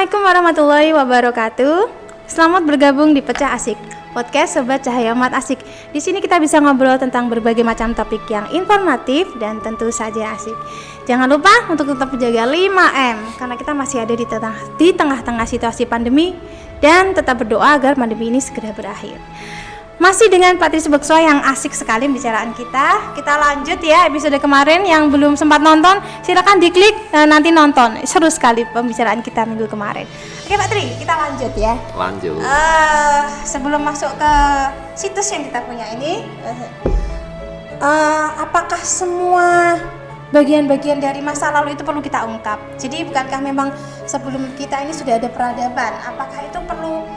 Assalamualaikum warahmatullahi wabarakatuh. Selamat bergabung di Pecah Asik, podcast Sobat Cahaya Mat Asik. Di sini kita bisa ngobrol tentang berbagai macam topik yang informatif dan tentu saja asik. Jangan lupa untuk tetap menjaga 5M karena kita masih ada di tengah-tengah situasi pandemi, dan tetap berdoa agar pandemi ini segera berakhir. Masih dengan Pak Tri Subekso yang asik sekali pembicaraan kita. Kita lanjut ya episode kemarin. Yang belum sempat nonton silakan diklik nanti nonton. Seru sekali pembicaraan kita minggu kemarin. Oke Pak Tri, kita lanjut ya. Lanjut. Sebelum masuk ke situs yang kita punya ini, apakah semua bagian-bagian dari masa lalu itu perlu kita ungkap? Jadi bukankah memang sebelum kita ini sudah ada peradaban? Apakah itu perlu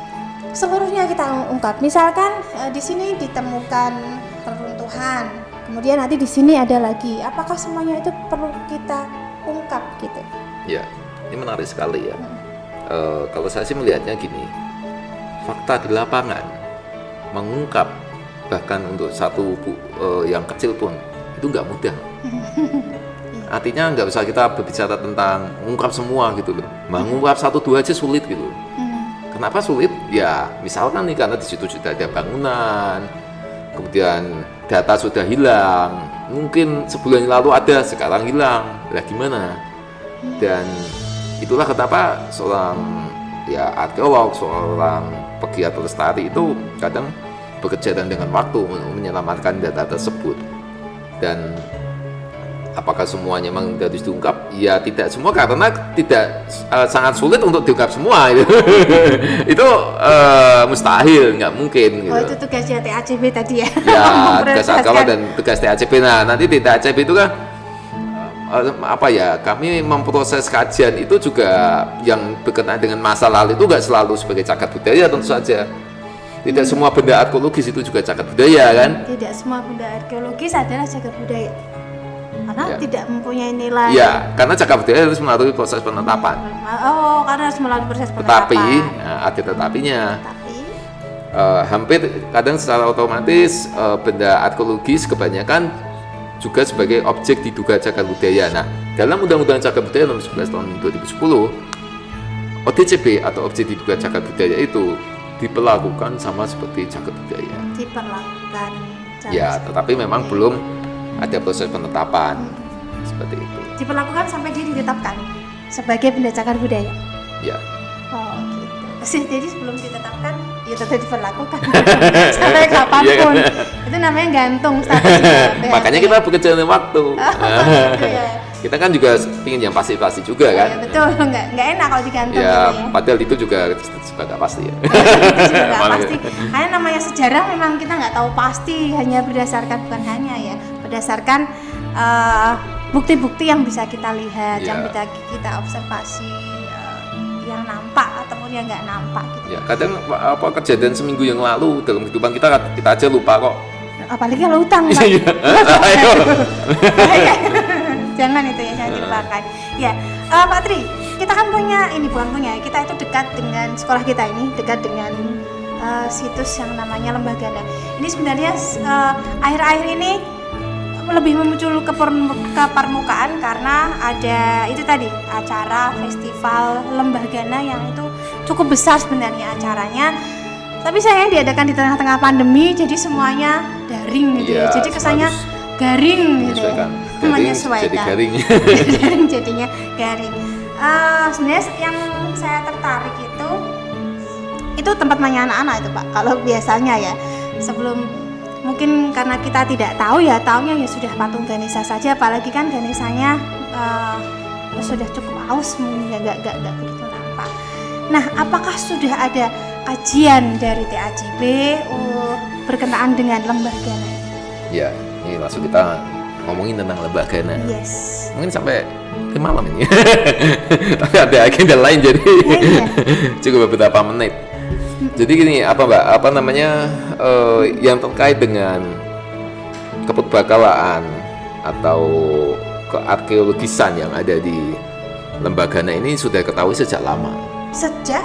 seluruhnya kita ungkap? Misalkan di sini ditemukan peruntuhan, kemudian nanti di sini ada lagi. Apakah semuanya itu perlu kita ungkap gitu? Ya, ini menarik sekali ya. Kalau saya sih melihatnya gini, fakta di lapangan mengungkap bahkan untuk satu yang kecil pun itu nggak mudah. Artinya nggak usah kita berbicara tentang mengungkap semua gitu loh. Mengungkap 1-2 aja sulit gitu. Kenapa sulit? Ya, misalkan nih karena di situ sudah ada bangunan, kemudian data sudah hilang, mungkin sebulan lalu ada, sekarang hilang, lah gimana? Dan itulah kenapa seorang arkeolog, seorang pegiat pelestari itu kadang bekerja dengan waktu untuk menyelamatkan data tersebut. Dan apakah semuanya memang harus diungkap? Ya tidak semua, karena tidak sangat sulit untuk diungkap semua itu. Itu mustahil, nggak mungkin gitu. Oh, itu tugasnya TACB tadi ya? Ya, tugas arkeolog dan tugas TACB. Nah, nanti di TACB itu kan kami memproses kajian itu juga yang berkenaan dengan masa lalu itu nggak selalu sebagai cagar budaya, tentu saja. Tidak semua benda arkeologis itu juga cagar budaya kan? Tidak semua benda arkeologis adalah cagar budaya. Karena tidak mempunyai nilai. Ya, karena cagar budaya harus melalui proses penetapan. Oh, karena harus melalui proses penetapan. Tetapi, ada tetapinya. Hampir kadang secara otomatis benda arkeologis kebanyakan juga sebagai objek diduga cagar budaya. Nah, dalam Undang-Undang Cagar Budaya Nomor 11 Tahun 2010, ODCB atau objek diduga cagar budaya itu diperlakukan sama seperti cagar budaya. Diperlakukan. Ya, tetapi memang belum ada proses penetapan seperti itu. Diperlakukan sampai dia ditetapkan sebagai benda cagar budaya. Ya. Oh gitu. Jadi sebelum ditetapkan, ya tetap diperlakukan sampai kapanpun. Ya kan? Itu namanya gantung statusnya. Makanya kita bekerja dengan waktu. Gitu ya. Kita kan juga ingin yang pasti-pasti juga kan. Ya, betul, nggak enak kalau digantung. Ya, gitu ya. Padahal itu juga nggak pasti ya. Itu juga nggak pasti. Karena namanya sejarah memang kita nggak tahu pasti, hanya berdasarkan berdasarkan bukti-bukti yang bisa kita lihat, yang bisa kita observasi, yang nampak ataupun yang nggak nampak gitu. Ya, kadang kejadian seminggu yang lalu dalam kehidupan kita aja lupa kok. Apalagi kalau hutang, Pak. Ayo. Jangan itu ya, jangan dilupakan. Ya, Pak Tri, kita kan kita itu dekat dengan sekolah kita ini, dekat dengan situs yang namanya Lembagana. Ini sebenarnya akhir-akhir ini lebih muncul ke permukaan karena ada itu tadi acara festival Lembagana yang itu cukup besar sebenarnya acaranya. Tapi sayang diadakan di tengah-tengah pandemi, jadi semuanya daring gitu ya. Jadi kesannya garing gitu ya. Menyesuaikan. Jadi garing. Garing jadinya garing. Sebenarnya yang saya tertarik itu tempat mainnya anak-anak itu Pak. Kalau biasanya ya sebelum mungkin karena kita tidak tahu ya, taunya ya sudah patung Ganesha saja, apalagi kan Ganeshanya sudah cukup aus, nggak begitu nampak. Nah, apakah sudah ada kajian dari TACB berkenaan dengan Lembagana? Ya, ini langsung kita ngomongin tentang Lembagana. Yes. Mungkin sampai ke malam ini. Tapi ada agenda lain jadi cukup beberapa menit. Jadi gini, yang terkait dengan keperbakalaan atau kearkeologisan yang ada di Lembagana ini sudah ketahui sejak lama. Sejak?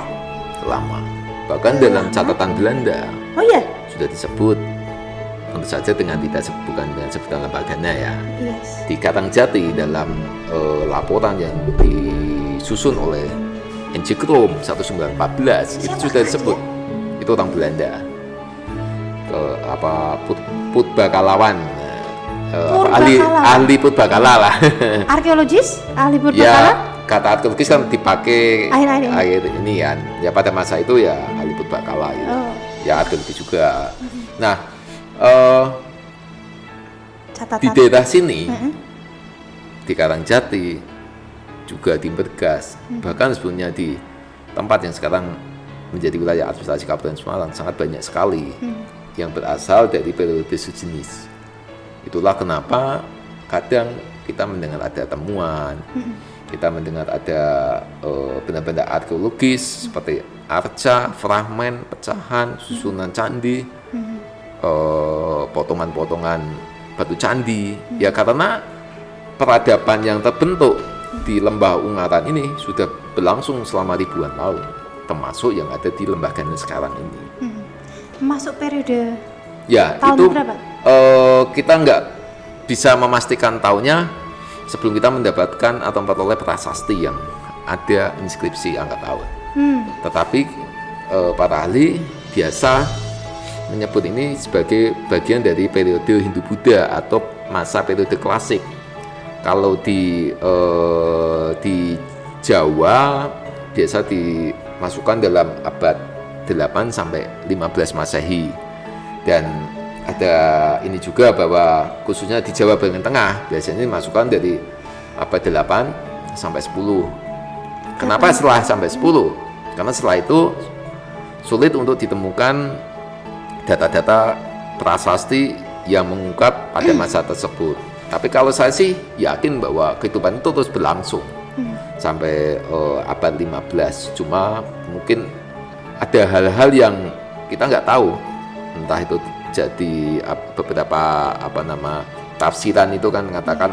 Lama. Bahkan dalam catatan Belanda. Oh iya? Sudah disebut. Tentu saja bukan dengan sebutan Lembagana ya. Yes. Di Karangjati dalam laporan yang disusun oleh Enchikroom 1914 itu sudah disebut. Itu orang Belanda. Purbakalawan. Ahli purbakala lah. Arkeologis, ahli Ya, purbakala. kata arkeologis kan dipakai Akhir-akhir akhir ini kan. Ya pada masa itu ya ahli purbakala gitu. Oh. Ya arkeologis juga. Nah, Catatan. di daerah sini di Karangjati juga di Bergas, bahkan sebenarnya di tempat yang sekarang menjadi wilayah administrasi Kabupaten Semarang sangat banyak sekali yang berasal dari periode sejenis. Itulah kenapa kadang kita mendengar ada temuan, kita mendengar ada benda-benda arkeologis seperti arca, fragmen, pecahan, susunan candi, potongan-potongan batu candi. Ya karena peradaban yang terbentuk di Lembah Ungaran ini sudah berlangsung selama ribuan tahun, termasuk yang ada di Lembah Ganen sekarang ini. Masuk periode Ya, tahun itu berapa? kita nggak bisa memastikan tahunnya sebelum kita mendapatkan atau memperoleh prasasti yang ada inskripsi angka tahun. Tetapi para ahli biasa menyebut ini sebagai bagian dari periode Hindu-Buddha atau masa periode klasik. Kalau di Jawa biasa dimasukkan dalam abad 8 sampai 15 Masehi. Dan ada ini juga bahwa khususnya di Jawa bagian tengah biasanya dimasukkan dari abad 8 sampai 10. Kenapa setelah sampai 10? Karena setelah itu sulit untuk ditemukan data-data prasasti yang mengungkap pada masa tersebut. Tapi kalau saya sih yakin bahwa kehidupan itu terus berlangsung sampai abad 15. Cuma mungkin ada hal-hal yang kita nggak tahu, entah itu jadi beberapa tafsiran itu kan mengatakan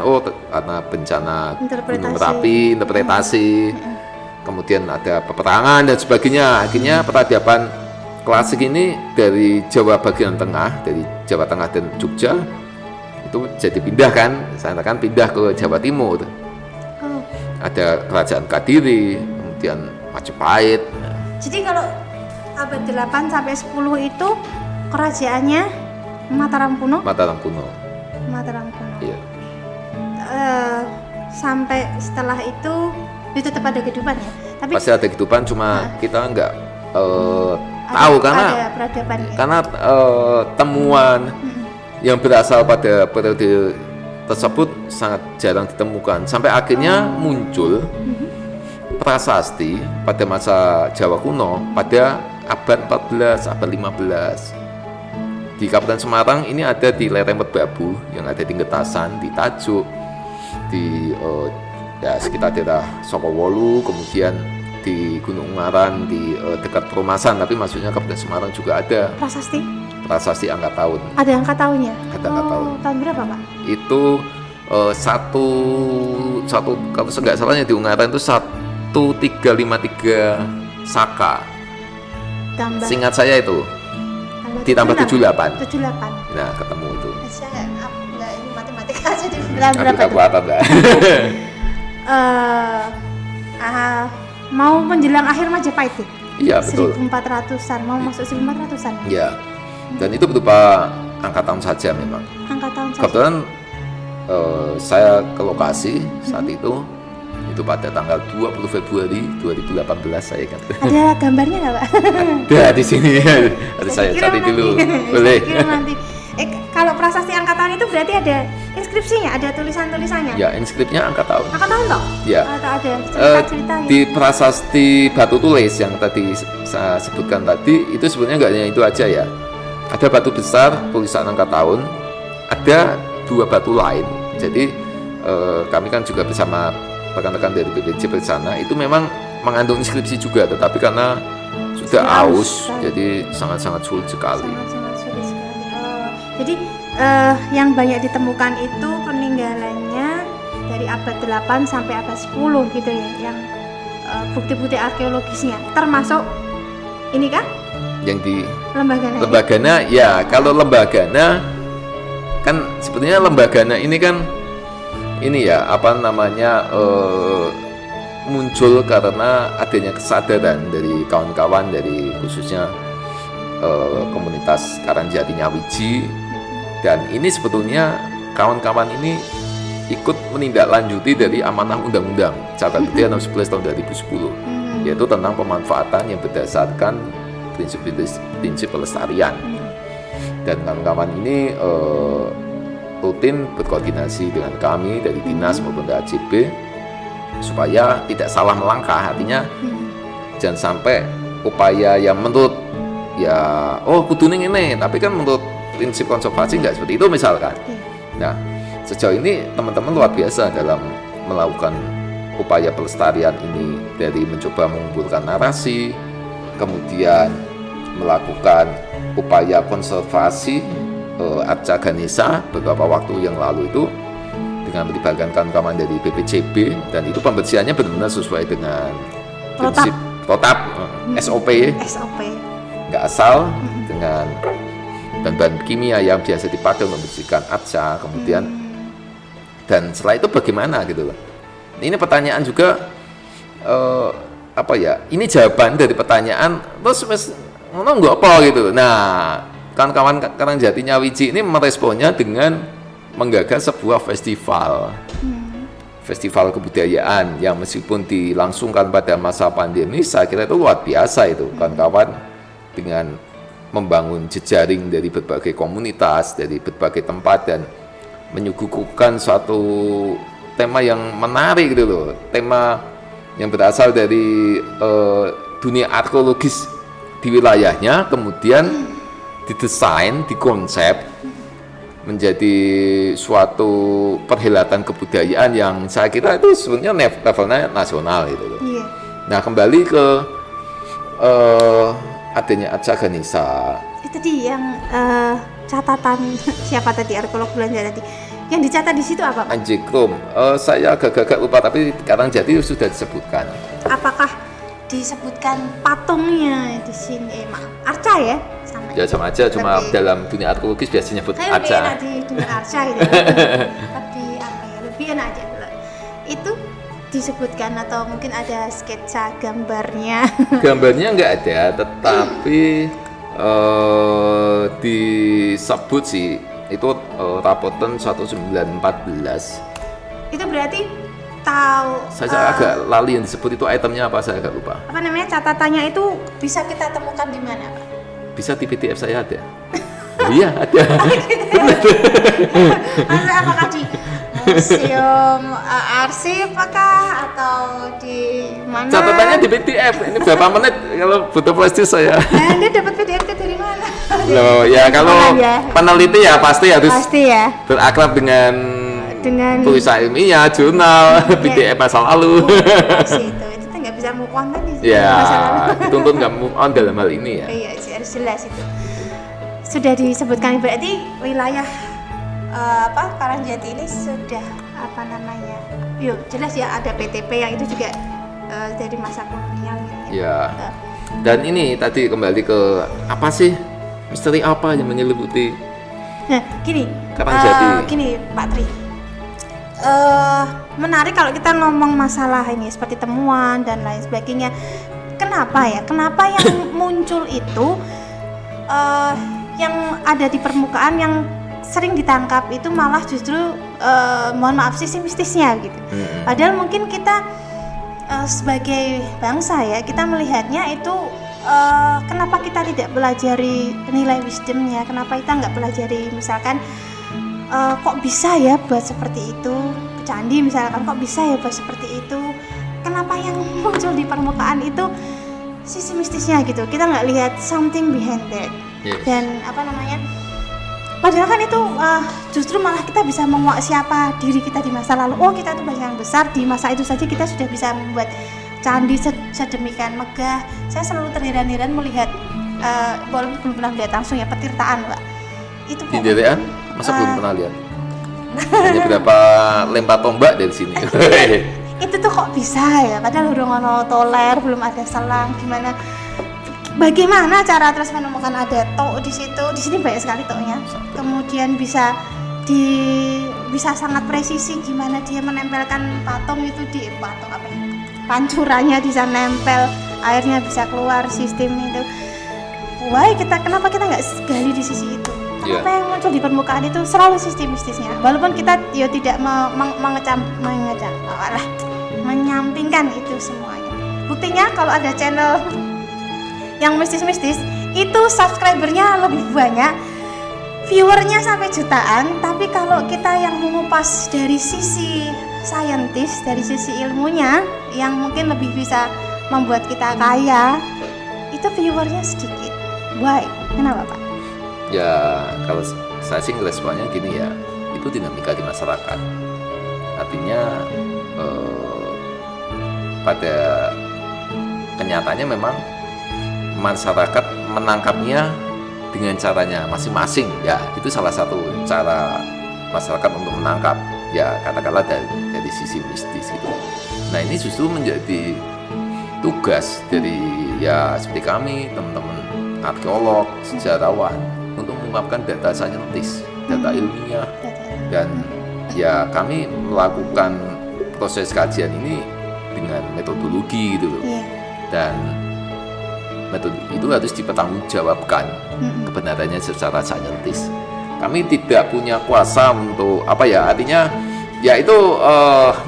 karena bencana Gunung Merapi, interpretasi, kemudian ada peperangan dan sebagainya. Akhirnya peradaban klasik ini dari Jawa bagian tengah, dari Jawa Tengah dan Jogja itu jadi pindah kan, saya katakan pindah ke Jawa Timur. Ada kerajaan Kadiri, kemudian Majapahit. Jadi kalau abad 8 sampai 10 itu kerajaannya Mataram kuno. Mataram kuno. Iya. Sampai setelah itu tetap ada kehidupan ya. Tapi pasti ada kehidupan, cuma kita nggak tahu karena temuan yang berasal pada periode tersebut sangat jarang ditemukan. Sampai akhirnya muncul prasasti pada masa Jawa kuno pada abad 14, abad 15. Di Kabupaten Semarang ini ada di lereng Merbabu yang ada di Ngetasan, di Tajuk, di sekitar daerah Sokowolu, kemudian di Gunung Ungaran, di dekat Perumasan. Tapi maksudnya Kabupaten Semarang juga ada prasasti angka tahun. Ada angka tahunnya? Ada angka tahun. Tahun berapa Pak? Itu satu kalau nggak salahnya di Ungaran itu 1353 Saka. Seingat saya itu ditambah 78. Nah, ketemu itu. Saya nggak ini matematika aja dibilang berapa itu? Mau menjelang akhir Majapahit ya? Iya, betul. 1400-an, mau masuk 1400-an. Iya. Dan itu berupa angka tahun saja memang. Angka tahun saja. Kebetulan saya ke lokasi saat itu pada tanggal 20 Februari 2018 saya ingat. Ada gambarnya nggak Pak? Ada di sini. Ada saya cari dulu. Boleh. Nanti. Kalau prasasti angka tahun itu berarti ada inskripsinya, ada tulisan-tulisannya. Ya, inskripsinya angka tahun. Angka tahun toh? Ya. Atau ada cerita-cerita di prasasti batu tulis yang tadi saya sebutkan tadi itu sebenarnya nggak hanya itu aja ya. Ada batu besar tulisan angka tahun, ada 2 batu lain. Jadi kami kan juga bersama rekan-rekan dari BPJ di sana itu memang mengandung inskripsi juga, tetapi karena sudah aus, jadi sangat-sangat sulit sekali. Sangat-sangat sulit sekali. Jadi yang banyak ditemukan itu peninggalannya dari abad 8 sampai abad 10 gitu ya, yang bukti-bukti arkeologisnya, termasuk ini kan? Yang di Lembagana. Lembagana ya, kalau Lembagana kan sebetulnya Lembagana ini kan ini ya muncul karena adanya kesadaran dari kawan-kawan dari khususnya komunitas Karangjati Nyawiji, dan ini sebetulnya kawan-kawan ini ikut menindaklanjuti dari amanah Undang-Undang Cakra Budaya 11 tahun 2010, yaitu tentang pemanfaatan yang berdasarkan prinsip pelestarian. Dan kawan-kawan ini rutin berkoordinasi dengan kami dari Dinas maupun dari AJB supaya tidak salah melangkah, artinya jangan sampai upaya yang menurut kuduning ini, tapi kan menurut prinsip konservasi nggak seperti itu misalkan. Nah, sejauh ini teman-teman luar biasa dalam melakukan upaya pelestarian ini, dari mencoba mengumpulkan narasi, kemudian melakukan upaya konservasi Arca Ganesha beberapa waktu yang lalu itu dengan melibatkan kawan-kawan dari BPCB, dan itu pembersihannya benar-benar sesuai dengan prinsip protap SOP, nggak asal dengan bahan-bahan kimia yang biasa dipakai membersihkan arca, kemudian dan setelah itu bagaimana gitu loh. Ini pertanyaan juga ini jawaban dari pertanyaan terus nggak apa gitu. Nah, kawan-kawan Karangjati Nyawiji ini meresponnya dengan menggagas sebuah festival kebudayaan yang meskipun dilangsungkan pada masa pandemi, saya kira itu luar biasa itu kawan-kawan dengan membangun jejaring dari berbagai komunitas, dari berbagai tempat, dan menyuguhkan suatu tema yang menarik gitu loh, tema yang berasal dari dunia arkeologis di wilayahnya, kemudian didesain, dikonsep menjadi suatu perhelatan kebudayaan yang saya kira itu sebenarnya levelnya nasional gitu loh. Nah, kembali ke adanya Arca Ganesha. Itu tadi yang catatan siapa tadi arkeolog Belanda tadi. Yang dicatat di situ apa, Pak? Anjekrom. Saya agak lupa, tapi Karangjati sudah disebutkan. Apakah disebutkan patungnya di sini? Arca ya? Sama aja, cuma dalam dunia arkeologis biasanya nyebut arca. Lebih enak di dunia arca gitu. Lebih enak aja. Itu disebutkan atau mungkin ada sketsa gambarnya? Gambarnya nggak ada, tetapi disebut sih itu rapotan 1914. Itu berarti tahu. Saya agak lali yang disebut itu itemnya apa, saya agak lupa. Apa namanya, catatannya itu bisa kita temukan di mana, Pak? Bisa di PDF saya ada. Iya, ada. Apakah di museum arsip apakah atau di mana? Catatannya di PDF. Ini berapa menit kalau butuh flash disk saya. Anda dapat PDF dari mana? Loh, ya kalau peneliti ya pasti harus berakrab dengan tulisan ilmiah, jurnal, PDF masa lalu. Itu nggak bisa move on tadi. Ya, dituntut nggak move on dalam hal ini ya. Iya, harus jelas itu. Sudah disebutkan berarti wilayah Karangjati ini sudah jelas ya, ada PTP yang itu juga dari masa kolonial gitu ya. Dan ini tadi kembali ke apa sih, misteri apa yang menyelimuti Karangjati? Gini Pak Tri, menarik kalau kita ngomong masalah ini seperti temuan dan lain sebagainya. Kenapa yang muncul itu yang ada di permukaan yang sering ditangkap itu malah justru mohon maaf sisi mistisnya gitu. Padahal mungkin kita sebagai bangsa ya, kita melihatnya itu kenapa kita tidak pelajari nilai wisdomnya, kenapa kita nggak pelajari misalkan kok bisa ya buat seperti itu, candi misalkan kok bisa ya buat seperti itu, kenapa yang muncul di permukaan itu sisi mistisnya gitu, kita nggak lihat something behind that. Dan padahal kan itu justru malah kita bisa menguak siapa diri kita di masa lalu. Oh, kita itu bangsa yang besar, di masa itu saja kita sudah bisa membuat candi sedemikian megah. Saya selalu terheran-heran melihat walaupun belum pernah lihat langsung ya, Petirtaan, Pak. Itu di Derean masa belum pernah lihat. Hanya berapa lempar tombak dari sini. Itu tuh kok bisa ya, padahal udah ngono toler, belum ada selang, gimana? Bagaimana cara terus menemukan ada tok di situ? Di sini banyak sekali toknya. Kemudian bisa sangat presisi gimana dia menempelkan patung itu di patung apa ya? pancurannya bisa nempel, airnya bisa keluar, sistem itu. Kenapa kita nggak gali di sisi itu? Kenapa yang muncul di permukaan itu selalu sistemistisnya? Walaupun kita tidak menyampingkan itu semuanya. Buktinya kalau ada channel yang mistis-mistis itu subscribernya lebih banyak, viewernya sampai jutaan, tapi kalau kita yang mengupas dari sisi saintis, dari sisi ilmunya yang mungkin lebih bisa membuat kita kaya, itu viewernya sedikit. Why? Kenapa, Pak? Ya, kalau saya sih responnya gini ya, itu dinamika di masyarakat. Artinya pada kenyataannya memang masyarakat menangkapnya dengan caranya masing-masing. Ya, itu salah satu cara masyarakat untuk menangkap. Ya, katakanlah dari sisi mistis gitu. Nah, ini justru menjadi tugas dari ya seperti kami, teman-teman arkeolog, sejarawan, untuk mengungkapkan data saintis, data ilmiah, dan ya kami melakukan proses kajian ini dengan metodologi gitu loh. Dan metode itu harus dipertanggungjawabkan kebenarannya secara saintis. Kami tidak punya kuasa untuk artinya ya itu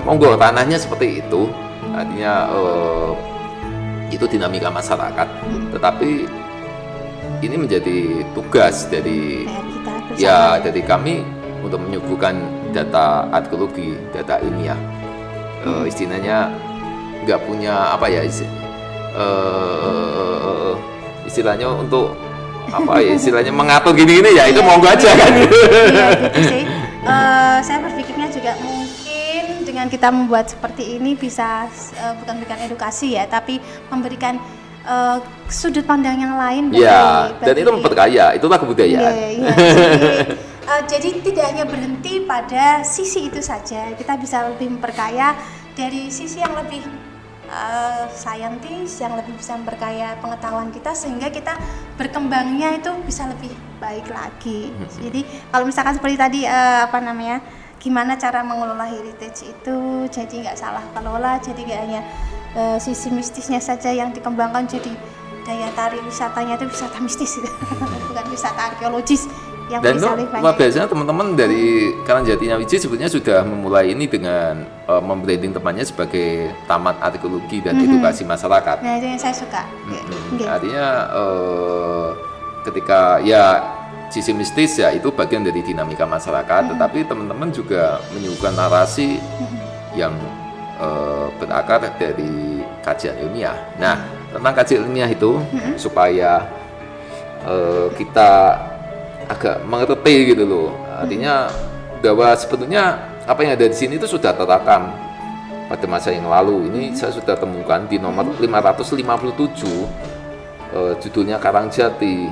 monggo tanahnya seperti itu, artinya itu dinamika masyarakat, tetapi ini menjadi tugas dari dari kami untuk menyuguhkan data arkeologi, data ilmiah. Istilahnya nggak punya istilahnya untuk istilahnya mengatur gini-gini ya itu monggo aja kan. Iya gitu sih. Saya berpikirnya juga mungkin dengan kita membuat seperti ini bisa bukan memberikan edukasi ya, tapi memberikan sudut pandang yang lain. Dan itu memperkaya, itulah kebudayaan. Jadi tidak hanya berhenti pada sisi itu saja, kita bisa lebih memperkaya dari sisi yang lebih saintis, yang lebih bisa memperkaya pengetahuan kita sehingga kita berkembangnya itu bisa lebih baik lagi. Jadi kalau misalkan seperti tadi gimana cara mengelola heritage itu, jadi nggak salah kelola, jadi nggak hanya sisi mistisnya saja yang dikembangkan, jadi daya tarik wisatanya itu wisata mistis bukan wisata arkeologis yang dan bisa itu lebih banyak. biasanya teman-teman dari Karangjati Nyawiji sebetulnya sudah memulai ini dengan membranding tempatnya sebagai taman arkeologi dan edukasi masyarakat. Nah itu yang saya suka. Artinya ketika ya sisi mistis ya itu bagian dari dinamika masyarakat, tetapi teman-teman juga menyuguhkan narasi yang berakar dari kajian ilmiah. Nah, tentang kajian ilmiah itu supaya kita agak mengerti gitu loh. Artinya bahwa sebetulnya apa yang ada di sini itu sudah terekam pada masa yang lalu. Ini saya sudah temukan di nomor 557, judulnya Karangjati,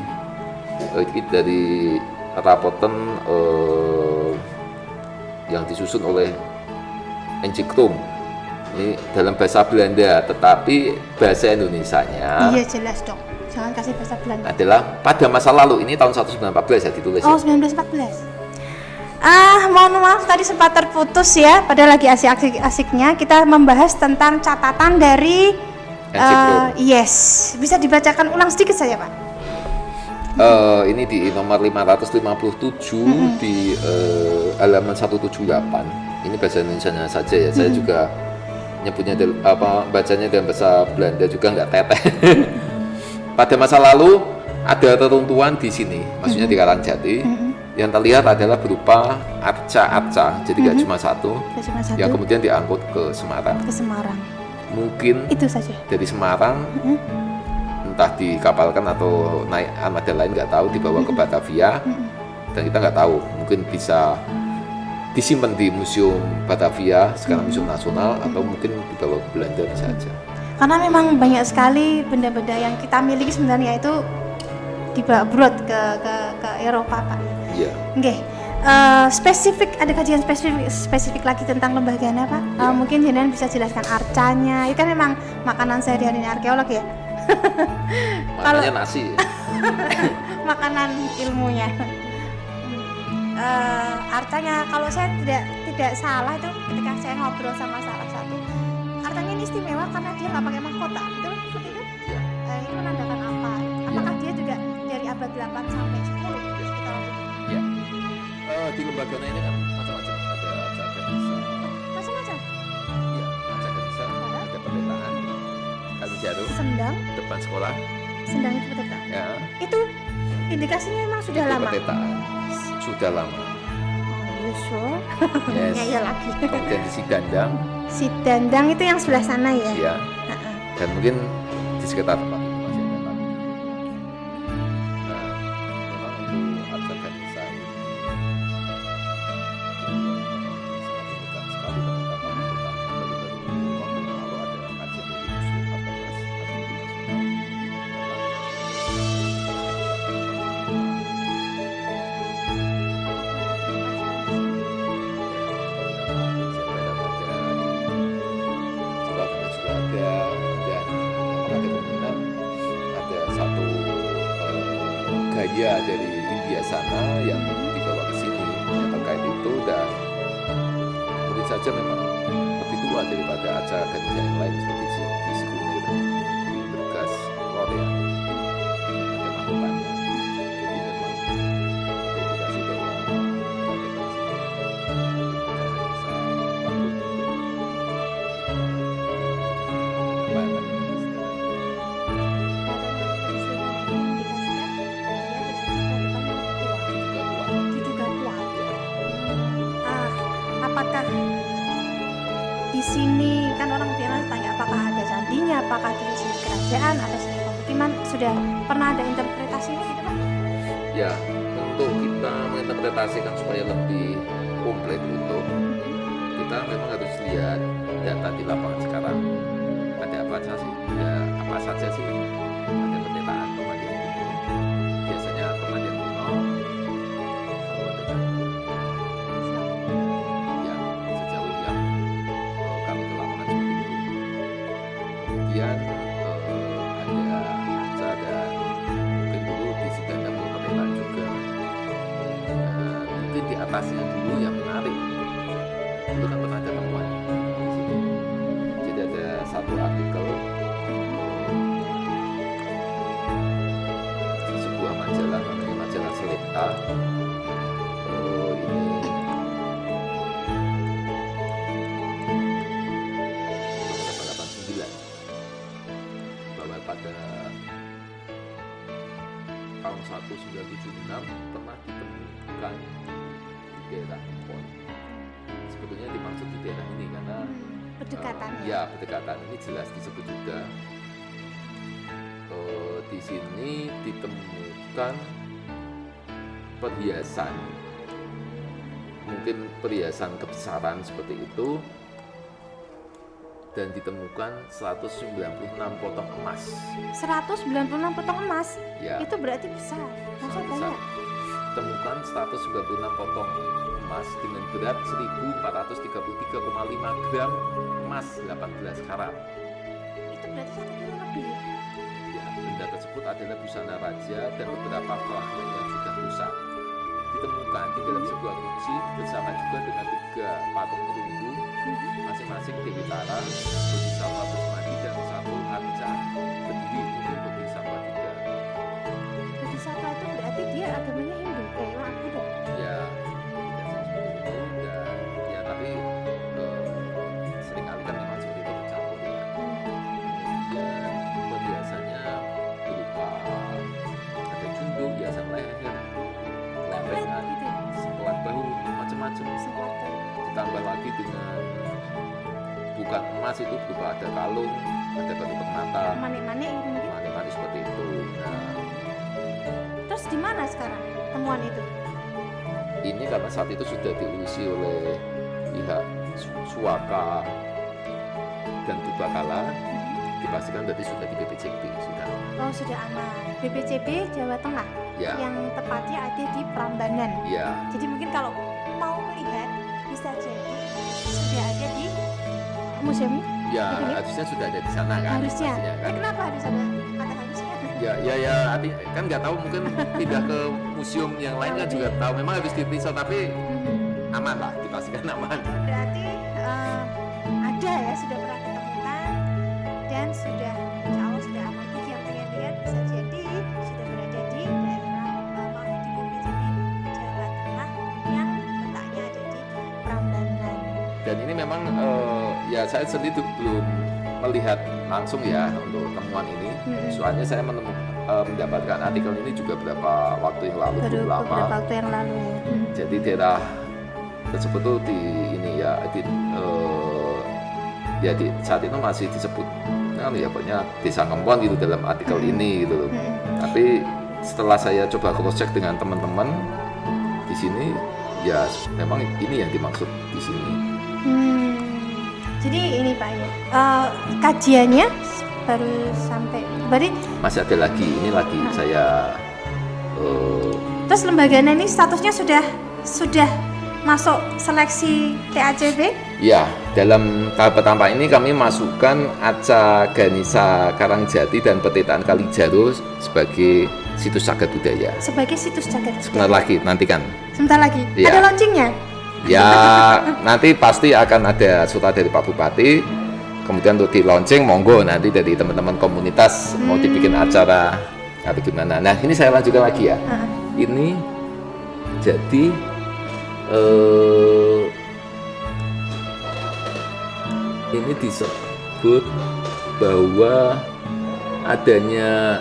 dari rapoten yang disusun oleh Encikrum. Ini dalam bahasa Belanda, tetapi bahasa Indonesianya jelas dong, jangan kasih bahasa Belanda, adalah pada masa lalu. Ini tahun 1914 ya ditulis. 1914. Mohon maaf tadi sempat terputus ya, padahal lagi asik-asiknya kita membahas tentang catatan dari bisa dibacakan ulang sedikit saja Pak. Ini di nomor 557 di halaman 178. Ini bahasa Indonesianya saja ya. Saya juga nyebutnya bacanya dalam bahasa Belanda juga nggak teteh. Pada masa lalu ada reruntuhan di sini, maksudnya di Karangjati. Yang terlihat adalah berupa arca-arca, jadi nggak cuma satu, yang kemudian diangkut ke Semarang. Mungkin itu saja. Dari Semarang, entah dikapalkan atau naik armada lain nggak tahu, dibawa ke Batavia, dan kita nggak tahu, mungkin bisa disimpan di Museum Batavia, sekarang Museum Nasional, atau mungkin dibawa ke Belanda saja. Karena memang banyak sekali benda-benda yang kita miliki sebenarnya itu dibawa abroad ke Eropa Pak. Iya. Spesifik, ada kajian spesifik lagi tentang lembaganya Pak? Mungkin Jenan bisa jelaskan arcanya. Itu kan memang makanan sehari-hari arkeolog ya. Makanannya nasi. Makanan ilmunya. Arcanya kalau saya tidak salah itu ketika saya ngobrol sama salah satu Artinya ini istimewa karena dia nggak pakai mahkota, betul? Seperti itu? Ya. Ini menandakan apa? Apakah dia juga dari abad 8 sampai 10 sekitaran itu? Ya. Di lembaga ini kan macam-macam, ada Acak Ganesa. Macam-macam. Iya, Acak Ganesa, ada pendetaan Kalijaru Sendang, depan sekolah. sendang itu betul tak? Ya. Itu indikasinya memang sudah Itu lama. pendetaan sudah lama. Oh, you sure? Yes. Ya, iya lagi. Kemudian di Sidandang, Si Dandang itu yang sebelah sana ya? ya. Heeh. Dan mungkin di sekitar tempat itu masih ada lagi. Nah, memang untuk Acak Ganesa ini sangat sekali teman-teman, terutama baru-baru waktu yang lalu ada kajian dari Muslim Abbas gaya dari India sana yang dibawa ke sini terkait itu, dan mungkin saja memang lebih tua daripada Acak Ganesa yang lain seperti di Sikunir, di Bergas, Korea ada mahkotanya. Jadi memang indikasi bahwa Diduga kuat. Apakah di sini kan orang bilang tanya apakah ada sandinya, apakah di sini kerajaan, ada sini pemukiman, sudah pernah ada interpretasinya gitu Pak? ya, untuk kita menginterpretasikan supaya lebih komplit utuh, kita memang harus lihat data di lapangan sekarang. Ada apa saja sih? Ya, apa saja sih? Ada pendetaan pemandian kuno. Biasanya pemandian kuno selalu ada kan? Ya, sejauh yang kami ke lapangan seperti itu. Kemudian ada Acak, dan mungkin dulu di Sidandang punya pendetaan juga. Mungkin di atasnya dulu yang menarik, itu kan pernah ada temuan di sini. Jadi ada satu artikel di sebuah majalah namanya majalah Selekta. Ini tahun 889 bahwa pada tahun 1976 pernah ditemukan di daerah Pon. Sebetulnya dimaksud di daerah ini karena Berdekatan ya, berdekatan ini jelas disebut juga. Di sini ditemukan perhiasan, mungkin perhiasan kebesaran seperti itu, dan ditemukan 196 potong emas. 196 potong emas. Ya. Itu berarti besar. Masa Sangat besar. banyak? Ditemukan 196 potong emas dengan berat 1433,5 gram emas 18 karat. Itu berarti 1 kilo lebih. Ya, benda tersebut adalah busana raja dan beberapa fragmen yang sudah rusak. Ditemukan di dalam sebuah guci bersama juga dengan 3 patung perunggu, masing-masing Dewi Tara, Bodhisattva Besmadi, dan satu arca berdiri mungkin Bodhisattva juga. Bodhisattva itu berarti dia agamanya Hindu, orang Buddha. Ya, indikasi seperti itu, dan ya tapi seringkali kan memang seperti itu bercampur ya. Kemudian perhiasannya berupa ada jundu, hiasan leher, lempengan, Gitu. sekelat bahu, macam-macam. Sekelat bahu. Ditambah lagi dengan bukan emas, itu berupa ada kalung, ada penutup mata, Manik-manik itu mungkin. manis-manis seperti itu. Nah, Terus di mana sekarang temuan itu? ini karena saat itu sudah diurusi oleh pihak Suaka dan Tubakala, dipastikan berarti sudah di BPJB sudah. Oh, sudah aman. BPCB Jawa Tengah Ya, yang tepatnya ada di Prambanan. ya, Jadi mungkin kalau mau melihat bisa jadi sudah ada di museum. ya, Ini? harusnya sudah ada di sana kan? Harusnya. pastinya kan? Kenapa harus ada kata harusnya? Ya, kan nggak tahu, mungkin pindah ke museum yang lain kan juga tahu. Memang habis diperiksa, tapi aman lah, dipastikan aman. Berarti ada ya sudah pernah ketemu. Dan ini memang ya saya sendiri belum melihat langsung ya untuk temuan ini. Soalnya saya mendapatkan artikel ini juga beberapa waktu yang lalu, belum lama. Beberapa waktu yang lalu ya. Jadi daerah tersebut tuh di ini ya di saat itu masih disebut ya pokoknya Desa Ngempon gitu dalam artikel ini gitu loh. Tapi setelah saya coba cross check dengan teman-teman di sini, ya memang ini yang dimaksud di sini. Jadi ini Pak ya, kajiannya baru sampai, berarti masih ada lagi, ini lagi saya. Terus lembaganya ini statusnya sudah masuk seleksi TACB? Ya, dalam tahap pertama ini kami masukkan Aca Ganisa Karangjati dan Petitaan Kalijaro sebagai situs cagar budaya. Sebagai situs cagar budaya. Sebentar lagi, nantikan. Sebentar lagi. Ya. Ada launchingnya? Ya, nanti pasti akan ada surat dari Pak Bupati. Kemudian untuk di launching, monggo nanti dari teman-teman komunitas mau dibikin acara atau gimana. Nah, ini saya lanjutkan lagi ya. Ini jadi ini disebut bahwa adanya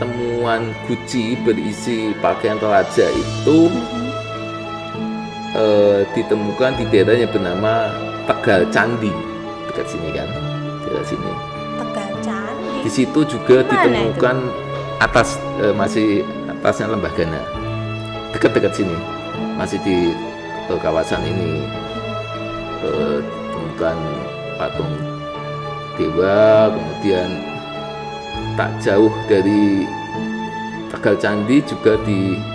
temuan guci berisi pakaian toraja itu ditemukan di daerah yang bernama Tegal Candi, dekat sini kan, dekat sini. Tegal Candi. Di situ juga Mana ditemukan masih atasnya Lembah Gana, dekat-dekat sini, masih di kawasan ini temukan patung dewa. Kemudian tak jauh dari Tegal Candi juga ditemukan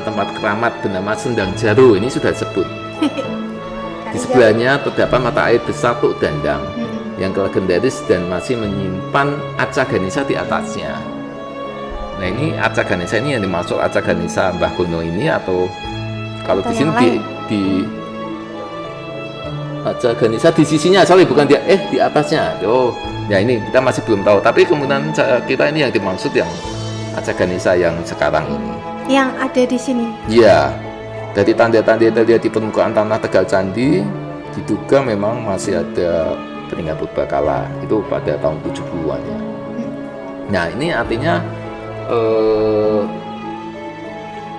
tempat keramat bernama Sendang Jaro. Ini sudah disebut. Di sebelahnya terdapat mata air besar Tuk Dandang yang legendaris dan masih menyimpan Aca Ganisa di atasnya. Nah, ini Aca Ganisa ini yang dimaksud Aca Ganisa Mbah Gono ini, atau kalau di sini di Aca Ganisa di sisinya, bukan di atasnya. Oh, ya ini kita masih belum tahu. Tapi kemudian kita ini yang dimaksud yang Aca Ganisa yang sekarang ini. Yang ada di sini. Iya. Dari tanda-tanda tadi di permukaan tanah Tegal Candi diduga memang masih ada peninggalan purbakala itu pada tahun 70-an ya. Nah, ini artinya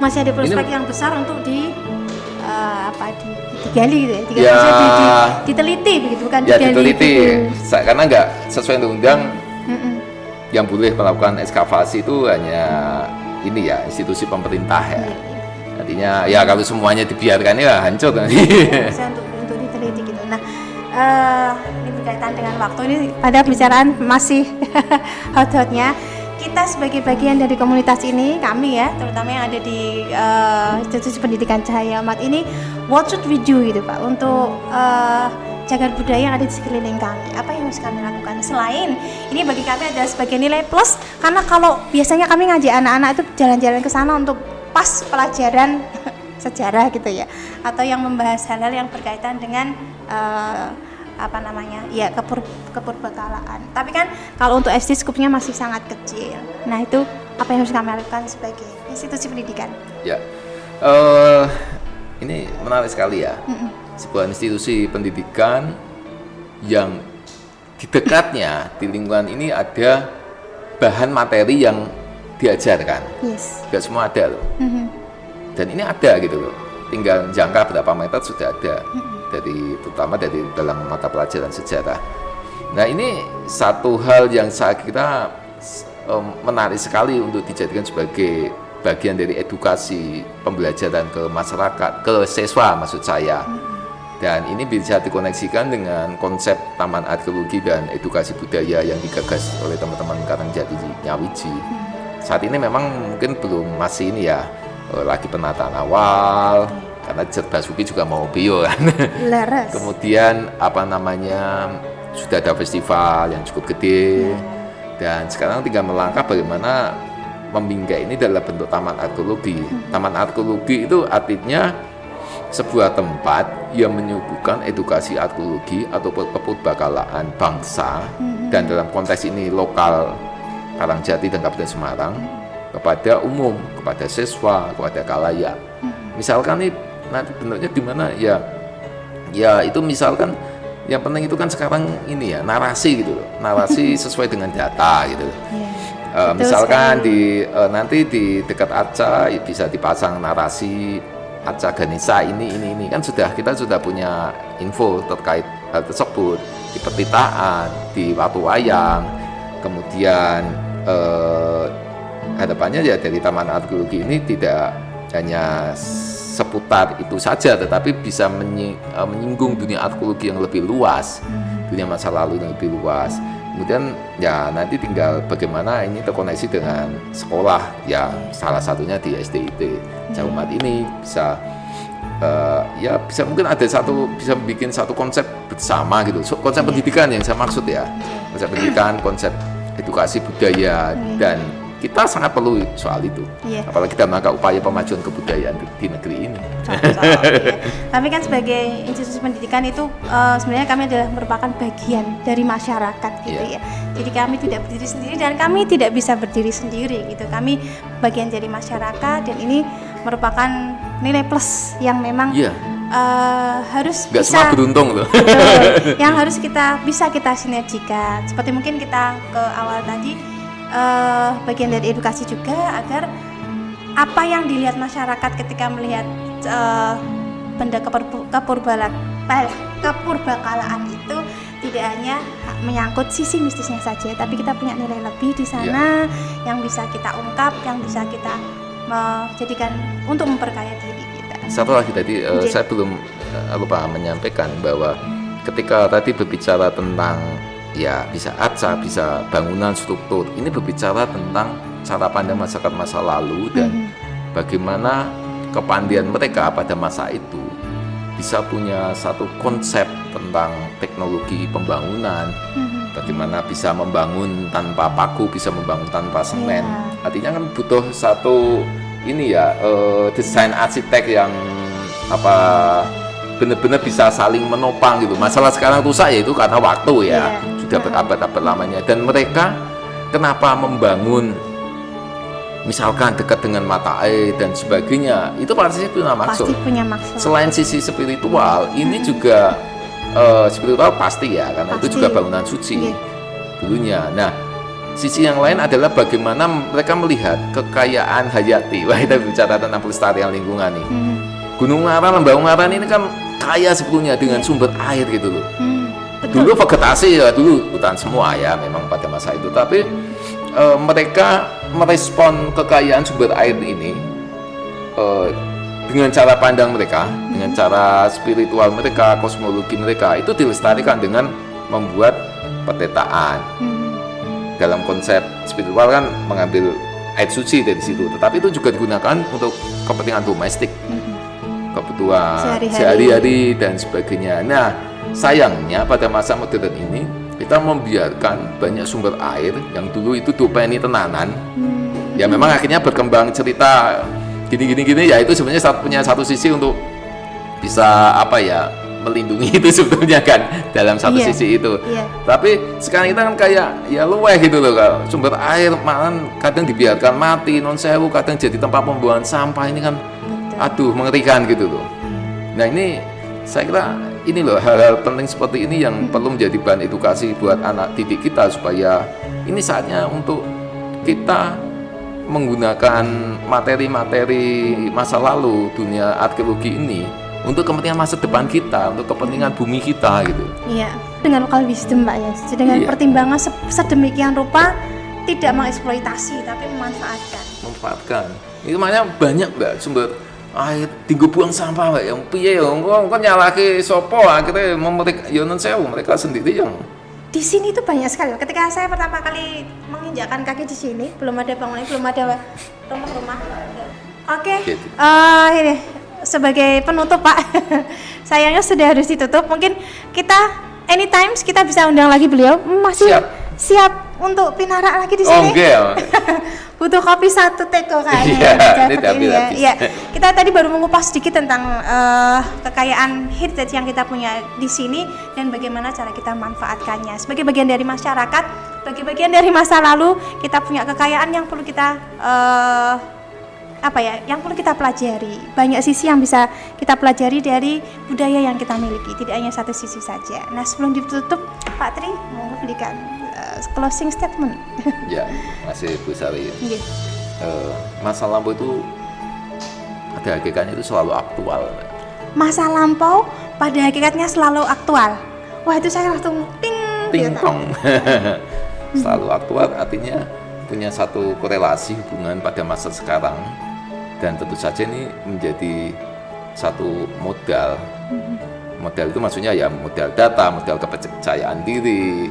masih ada prospek yang besar untuk digali gitu ya, diteliti begitu, bukan ya, digali. Diteliti, karena nggak sesuai undang-undang yang boleh melakukan ekskavasi itu hanya ini ya, institusi pemerintah ya. Artinya ya kalau semuanya dibiarkan ya hancur kan. Bisa untuk diteliti gitu. Nah, ini berkaitan dengan waktu ini, pada pembicaraan masih hot-hotnya. Kita sebagai bagian dari komunitas ini, kami ya, terutama yang ada di institusi pendidikan Cahaya Umat ini, what should we do gitu Pak untuk cagar budaya yang ada di sekeliling kami? Apa yang harus kami lakukan? Selain ini bagi kami adalah sebagai nilai plus, karena kalau biasanya kami ngajak anak-anak itu jalan-jalan ke sana untuk pas pelajaran sejarah gitu ya, atau yang membahas hal-hal yang berkaitan dengan kepurbakalaan. Tapi kan kalau untuk SD skupnya masih sangat kecil. Nah, itu apa yang harus kami lakukan sebagai institusi pendidikan? Ya, ini menarik sekali ya. Sebuah institusi pendidikan yang di dekatnya di lingkungan ini ada bahan materi yang diajarkan. Yes. Gak semua ada loh. Dan ini ada gitu loh. Tinggal jangka berapa meter sudah ada. Terutama dari dalam mata pelajaran sejarah. Nah, ini satu hal yang saya kira menarik sekali untuk dijadikan sebagai bagian dari edukasi pembelajaran ke masyarakat, ke siswa maksud saya. Dan ini bisa dikoneksikan dengan konsep Taman Arkeologi dan Edukasi Budaya yang digagas oleh teman-teman Karangjati Nyawiji. Saat ini memang mungkin belum, masih ini ya, lagi penataan awal. Karena Basuki juga mau bio kan. Kemudian sudah ada festival yang cukup gede, dan sekarang tinggal melangkah bagaimana membingkai ini dalam bentuk taman arkeologi. Taman arkeologi itu artinya sebuah tempat yang menyuguhkan edukasi arkeologi atau kepurbakalaan bangsa, dan dalam konteks ini lokal Karangjati dan Kabupaten Semarang, kepada umum, kepada siswa, kepada khalayak. Misalkan nih nanti bentuknya gimana ya, Ya itu misalkan yang penting itu kan sekarang ini ya narasi gitu loh, narasi sesuai dengan data gitu. Misalkan nanti di dekat Aca bisa dipasang narasi Aca Ganesha ini kan kita sudah punya info terkait hal tersebut di petitaan, di Watu Wayang, kemudian harapannya ya dari Taman Arkeologi ini tidak hanya seputar itu saja, tetapi bisa menyinggung dunia arkeologi yang lebih luas, dunia masa lalu yang lebih luas. Kemudian ya nanti tinggal bagaimana ini terkoneksi dengan sekolah, ya salah satunya di SDIT Calumat ini bisa ya bisa mungkin ada bisa bikin satu konsep bersama gitu, konsep pendidikan yang saya maksud ya, konsep pendidikan, konsep edukasi budaya, dan kita sangat perlu soal itu, apalagi dalam rangka upaya pemajuan kebudayaan di negeri ini. Kami kan sebagai institusi pendidikan itu sebenarnya kami adalah merupakan bagian dari masyarakat gitu ya. Jadi kami tidak berdiri sendiri dan kami tidak bisa berdiri sendiri gitu. Kami bagian dari masyarakat dan ini merupakan nilai plus yang memang harus nggak bisa semua beruntung loh. Yang harus bisa kita sinergikan. Seperti mungkin kita ke awal tadi. Bagian dari edukasi juga agar apa yang dilihat masyarakat ketika melihat benda kepurbakalaan itu tidak hanya menyangkut sisi mistisnya saja, tapi kita punya nilai lebih di sana yang bisa kita ungkap, yang bisa kita jadikan untuk memperkaya diri kita. Satu lagi tadi saya belum lupa menyampaikan bahwa ketika tadi berbicara tentang ya bisa Aca, bisa bangunan struktur, ini berbicara tentang cara pandang masyarakat masa lalu dan bagaimana kepandian mereka pada masa itu bisa punya satu konsep tentang teknologi pembangunan, bagaimana bisa membangun tanpa paku, bisa membangun tanpa semen. Artinya kan butuh satu ini ya desain arsitek yang benar-benar bisa saling menopang gitu. Masalah sekarang rusak ya itu karena waktu ya. Sudah berabad-abad lamanya, dan mereka kenapa membangun misalkan dekat dengan mata air dan sebagainya, itu pasti punya maksud. Selain sisi spiritual, ini juga spiritual pasti ya, karena itu juga bangunan suci dulunya. Nah, sisi yang lain adalah bagaimana mereka melihat kekayaan hayati. Wah, kita bicara tentang pelestarian lingkungan nih. Gunung Ngaran, Lembah Ngaran ini kan kaya sebetulnya dengan sumber air gitu loh. Dulu vegetasi ya, dulu hutan semua ya memang pada masa itu, tapi mereka merespon kekayaan sumber air ini dengan cara pandang mereka, dengan cara spiritual mereka, kosmologi mereka, itu dilestarikan dengan membuat petetaan. Dalam konsep spiritual kan mengambil air suci dari situ, tetapi itu juga digunakan untuk kepentingan domestik, kebutuhan sehari-hari dan sebagainya. Nah, sayangnya pada masa modern ini kita membiarkan banyak sumber air yang dulu itu dopeni tenanan. Ya memang akhirnya berkembang cerita gini ya, itu sebenarnya punya satu sisi untuk bisa melindungi itu sebetulnya kan dalam satu sisi itu. Tapi sekarang kita kan kayak ya luweh gitu loh, sumber air malah kadang dibiarkan mati, non sewu kadang jadi tempat pembuangan sampah, ini kan aduh mengerikan gitu loh. Nah ini saya kira ini loh hal-hal penting seperti ini yang perlu menjadi bahan edukasi buat anak didik kita, supaya ini saatnya untuk kita menggunakan materi-materi masa lalu dunia arkeologi ini untuk kepentingan masa depan kita, untuk kepentingan bumi kita gitu. Iya, dengan local wisdom Mbak ya, dengan pertimbangan sedemikian rupa, tidak mengeksploitasi tapi memanfaatkan. Itu makanya banyak Mbak sumber air tinggal buang sampah Mbak, yang piye engko nyalahke sapa, akhirnya memetik ya non sewu mereka sendiri yang di sini tuh banyak sekali. Ketika saya pertama kali menginjakkan kaki di sini, belum ada bangunan, belum ada rumah-rumah. Oke. Ini sebagai penutup Pak, sayangnya sudah harus ditutup. Mungkin kita anytime kita bisa undang lagi beliau. Masih siap untuk pinarak lagi di sini. Butuh kopi satu teko kayaknya. Iya. Kita tadi baru mengupas sedikit tentang kekayaan heritage yang kita punya di sini dan bagaimana cara kita manfaatkannya. Sebagai bagian dari masyarakat, sebagai bagian dari masa lalu, kita punya kekayaan yang perlu kita yang perlu kita pelajari. Banyak sisi yang bisa kita pelajari dari budaya yang kita miliki, tidak hanya satu sisi saja. Nah, sebelum ditutup, Pak Tri mau memberikan closing statement. Ya, masih Bu Sari. Yeah. Masa lampau itu pada hakikatnya itu selalu aktual. Masa lampau pada hakikatnya selalu aktual. Wah, itu saya langsung ting tong. Selalu aktual artinya punya satu korelasi hubungan pada masa sekarang, dan tentu saja ini menjadi satu modal. Modal itu maksudnya ya modal data, modal kepercayaan diri,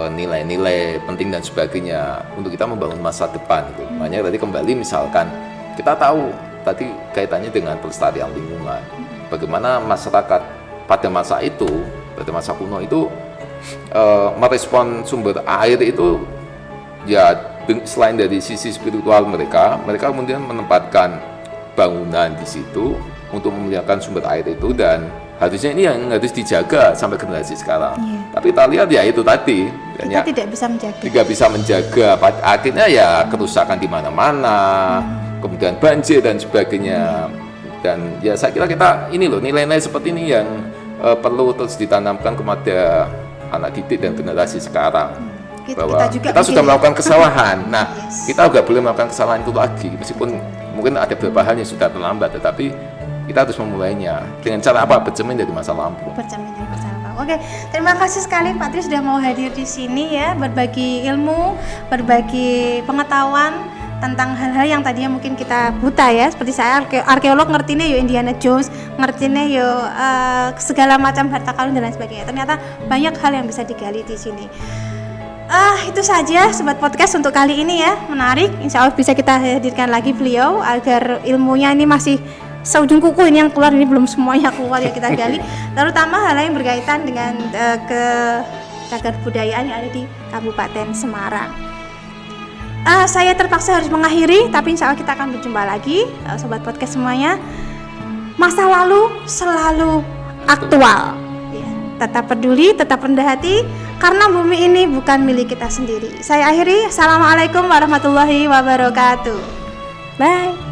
nilai-nilai penting dan sebagainya untuk kita membangun masa depan gitu. Makanya tadi kembali misalkan kita tahu tadi kaitannya dengan pelestarian lingkungan. Bagaimana masyarakat pada masa itu, pada masa kuno itu merespon sumber air itu ya selain dari sisi spiritual mereka kemudian menempatkan bangunan di situ untuk memuliakan sumber air itu, dan harusnya ini yang harus dijaga sampai generasi sekarang. Tapi kita lihat ya itu tadi kita tidak bisa menjaga, akhirnya ya kerusakan di mana-mana, kemudian banjir dan sebagainya. Dan ya saya kira kita ini loh, nilai-nilai seperti ini yang perlu terus ditanamkan kepada anak didik dan generasi sekarang. Bahwa kita sudah melakukan kesalahan. Nah, kita juga boleh melakukan kesalahan itu lagi, meskipun mungkin ada beberapa hal yang sudah terlambat, tetapi kita harus memulainya dengan cara apa? Bercermin dari masa lampau. Oke, terima kasih sekali Pak Tri sudah mau hadir di sini ya, berbagi ilmu, berbagi pengetahuan tentang hal-hal yang tadinya mungkin kita buta ya. Seperti saya arkeolog ngertinya yo Indiana Jones, ngertinya yo segala macam harta karun dan lain sebagainya. Ternyata banyak hal yang bisa digali di sini. Itu saja Sobat Podcast untuk kali ini ya, menarik. Insya Allah bisa kita hadirkan lagi beliau agar ilmunya ini masih seujung kuku, ini yang keluar, ini belum semuanya keluar yang kita gali. Terutama hal yang berkaitan dengan cagar budayaan yang ada di Kabupaten Semarang. Saya terpaksa harus mengakhiri, tapi insya Allah kita akan berjumpa lagi Sobat Podcast semuanya. Masa lalu selalu aktual ya, tetap peduli, tetap rendah hati, karena bumi ini bukan milik kita sendiri. Saya akhiri, Assalamualaikum warahmatullahi wabarakatuh. Bye.